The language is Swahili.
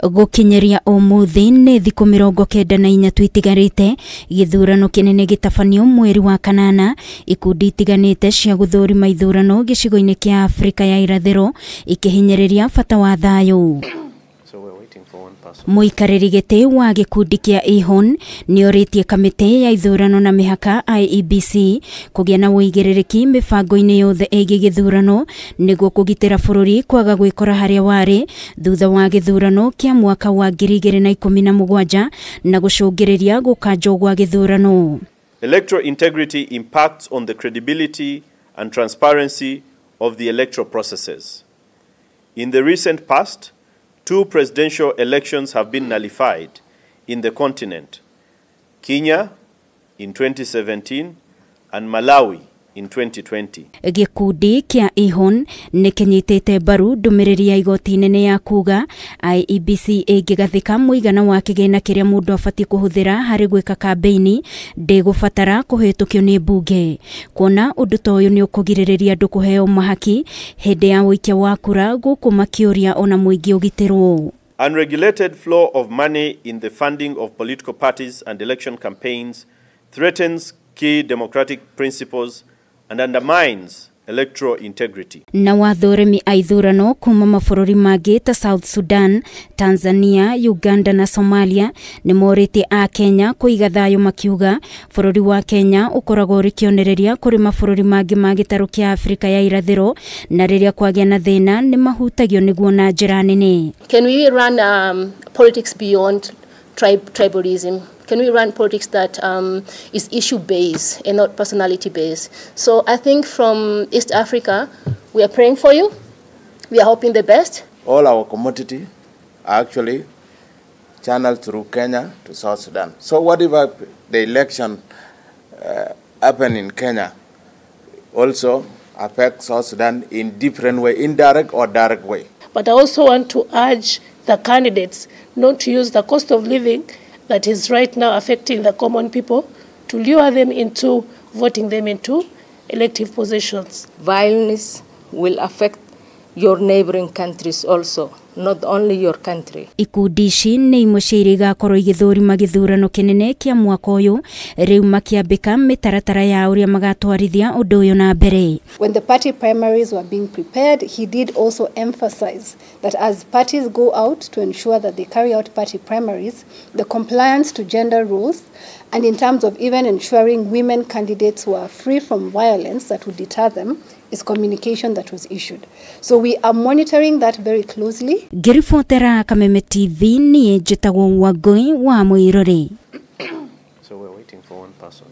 Gukinyeria umuthi ni thiku 94 itiganite githurano kinene gitabanio mweri wa kanana. Ikundi itiganite cia guthurima ithurano gicigo-ini kia Afrika ya irathiro ikihinyiriria bata wa thayu. Muikariri giti wa gikundi kia ihon ni oritie kamite ya ithurano na mihaka IEBC kugia na uigirereki mibango-ini yothe egi githurano niguo kugitira bururi kwaga gwikora haria wari thutha wa githurano kia mwaka wa 2017 na gucungiriria gukanjo gwa githurano. Electoral integrity impacts on the credibility and transparency of the electoral processes. In the recent past, 2 presidential elections have been nullified in the continent, Kenya in 2017 and Malawi in 2020. Gikundi kia ihon nikinyitite baru ndumiriri ya igoti nene ya kuga IEBC igigathika muigana wa kigina kiria mundu afati kuhuthira hari gwika kampeini ndigubatara kuhitukio ni bunge. Kuona undu ta uyu ni ukugiririria andu kuheo mahaki hindi ya wikia wa kura guku makiuria ona muingi ugitirwo. Unregulated flow of money in the funding of political parties and election campaigns threatens key democratic principles and undermines electoral integrity. Na wathurimi a ithurano kuma mabururi mangi ta South Sudan, Tanzania, Uganda na Somalia ni morite a Kenya kuiga thayu makiuga bururi wa Kenya ukoragwo rikionereria kuri mabururi mangi ma gitaru kia Afrika ya irathiro na riria kwagia na thina ni mahutagio niguo na njira nene. Can we run politics beyond tribalism? Can we run politics that is issue-based and not personality-based? So I think from East Africa, we are praying for you. We are hoping the best. All our commodity are actually channeled through Kenya to South Sudan. So whatever the election happen in Kenya also affects South Sudan in different way, indirect or direct way. But I also want to urge the candidates not to use the cost of living that is right now affecting the common people to lure them into voting them into elective positions. Violence will affect your neighboring countries also, not only your country. Ikundi ici ni imwe cia iria igakorwo igithurima githurano kinene kia mwaka uyu riu makiambika mitaratara ya uria magatwarithia undu uyu na mbere. When the party primaries were being prepared, he did also emphasize that as parties go out to ensure that they carry out party primaries, the compliance to gender rules, and in terms of even ensuring women candidates were free from violence that would deter them, is communication that was issued. So we are monitoring that very closely. Girifotera Kameme TV ni njitagwo Wangui wa Mwirori. So we're waiting for one person.